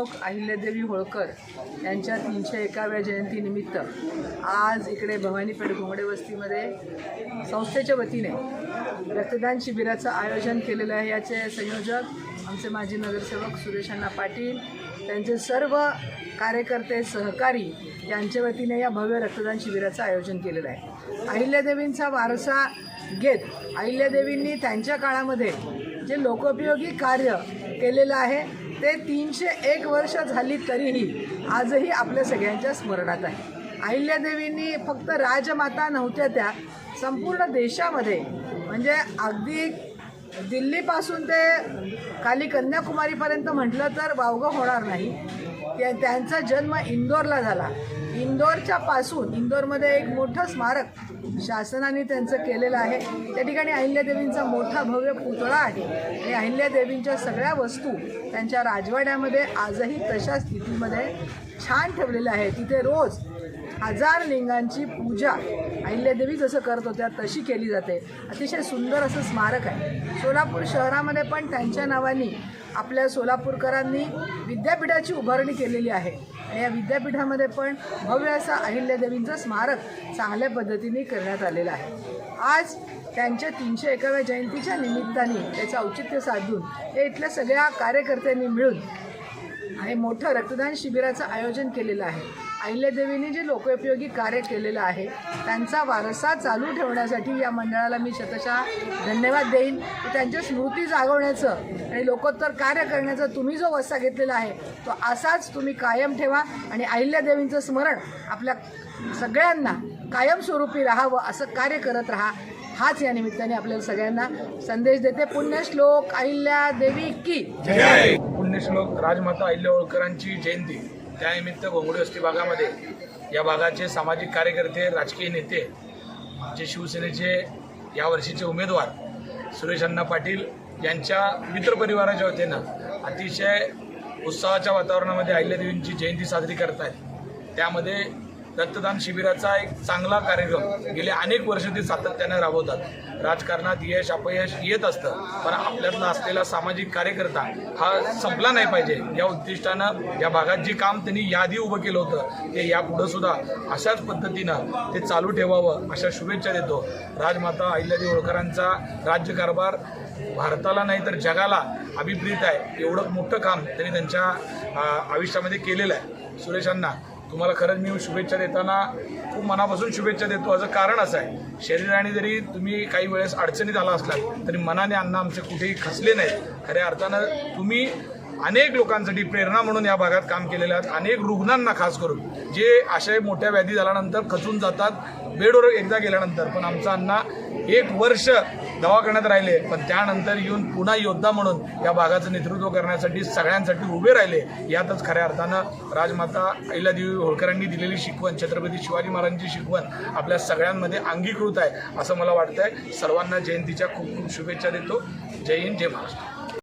पुण्यश्लोक अहिल्यादेवी होळकर यांच्या 301व्या जयंतीनिमित्त आज इकडे भवानीपेठ घोंगडे वस्तीमध्ये संस्थेच्या वतीने रक्तदान शिबिराचं आयोजन केलेलं आहे। याचे संयोजक आमचे माजी नगरसेवक सुरेश अण्णा पाटील, त्यांचे सर्व कार्यकर्ते सहकारी यांच्या वतीने या भव्य रक्तदान शिबिराचं आयोजन केलेलं आहे। अहिल्यादेवींचा वारसा घेत अहिल्यादेवींनी त्यांच्या काळामध्ये जे लोकोपयोगी कार्य केलेलं आहे ते 301 वर्ष झाली तरीही आजही आपल्या सगळ्यांच्या स्मरणात आहे। अहिल्यादेवींनी फक्त राजमाता नव्हत्या, त्या संपूर्ण देशामध्ये म्हणजे अगदी दिल्लीपासून ते खाली कन्याकुमारीपर्यंत म्हटलं तर वावगं होणार नाही। त्यांचा जन्म इंदोरला झाला। इंदोरमध्ये एक मोठं स्मारक शासनाने त्यांचं केलेलं आहे। त्या ठिकाणी अहिल्यादेवींचा मोठा भव्य पुतळा आहे आणि अहिल्यादेवींच्या सगळ्या वस्तू त्यांच्या राजवाड्यामध्ये आजही तशा स्थितीमध्ये छान ठेवलेल्या आहे। तिथे रोज 1000 लिंगांची पूजा अहिल्यादेवी जसं करत होत्या तशी केली जाते। अतिशय सुंदर असं स्मारक आहे। सोलापूर शहरामध्ये पण त्यांच्या नावाने आपल्या सोलापूरकरांनी विद्यापीठाची उभारणी केलेली आहे आणि या विद्यापीठामध्ये पण भव्य असं अहिल्यादेवींचं स्मारक चांगल्या पद्धतीने करण्यात आलेलं आहे। आज त्यांच्या 301व्या जयंतीच्या निमित्ताने त्याचं औचित्य साधून हे इथल्या सगळ्या कार्यकर्त्यांनी मिळून हे मोठं रक्तदान शिबिराचं आयोजन केलेलं आहे। अहिल्यादेवींनी जे लोकोपयोगी कार्य केलेलं आहे त्यांचा वारसा चालू ठेवण्यासाठी या मंडळाला मी शतशः धन्यवाद देईन। त्यांच्या स्मृती जागवण्याचं आणि लोकोत्तर कार्य करण्याचा तुम्ही जो वसा घेतलेला आहे तो असाच तुम्ही कायम ठेवा आणि अहिल्यादेवींचं स्मरण आपल्या सगळ्यांना कायमस्वरूपी राहावं असं कार्य करत राहा, हाच या निमित्ताने आपल्याला सगळ्यांना संदेश देते। पुण्यश्लोक अहिल्यादेवी की जय। पुण्यश्लोक राजमाता अहिल्या होळकरांची जयंती त्यानिमित्त घोंगडे वस्ती भागामध्ये या भागाचे सामाजिक कार्यकर्ते, राजकीय नेते, जे शिवसेनेचे यावर्षीचे उमेदवार सुरेश अण्णा पाटील यांच्या मित्रपरिवाराच्या वतीनं अतिशय उत्साहाच्या वातावरणामध्ये अहिल्यादेवींची जयंती साजरी करत आहेत। त्यामध्ये रक्तदान शिबिराचा एक चांगला कार्यक्रम गेले अनेक वर्ष ते सातत्याने राबवतात। राजकारणात यश अपयश येत असतं, पण आपल्यातला असलेला सामाजिक कार्यकर्ता हा संपला नाही पाहिजे या उद्दिष्टानं या भागात जे काम त्यांनी याआधी उभं केलं होतं ते यापुढं सुद्धा अशाच पद्धतीनं ते चालू ठेवावं अशा शुभेच्छा देतो। राजमाता अहिल्यादेवी होळकरांचा राज्यकारभार भारताला नाही तर जगाला अभिप्रेत आहे। एवढं मोठं काम त्यांनी त्यांच्या आयुष्यामध्ये केलेलं आहे। सुरेशांना तुम्हाला खरंच मी शुभेच्छा देताना खूप मनापासून शुभेच्छा देतो। याचं कारण असं आहे, शरीराने जरी तुम्ही काही वेळेस अडचणीत आला असलात तरी मनाने अण्णा आमचे कुठेही खचले नाहीत। खऱ्या अर्थानं तुम्ही अनेक लोकांसाठी प्रेरणा म्हणून या भागात काम केलेलं आहे। अनेक रुग्णांना खास करून जे अशा मोठ्या व्याधी झाल्यानंतर खचून जातात बेडवर एकदा गेल्यानंतर, पण आमचा अण्णा 1 वर्ष दवाखान्यात राहिले पण त्यानंतर येऊन पुन्हा योद्धा म्हणून या भागाचं नेतृत्व करण्यासाठी सगळ्यांसाठी उभे राहिले। यातच खऱ्या अर्थानं राजमाता अहिल्यादेवी होळकरांनी दिलेली शिकवण, छत्रपती शिवाजी महाराजांची शिकवण आपल्या सगळ्यांमध्ये अंगीकृत आहे असं मला वाटतंय। सर्वांना जयंतीच्या खूप खूप शुभेच्छा देतो। जय हिंद, जय महाराष्ट्र।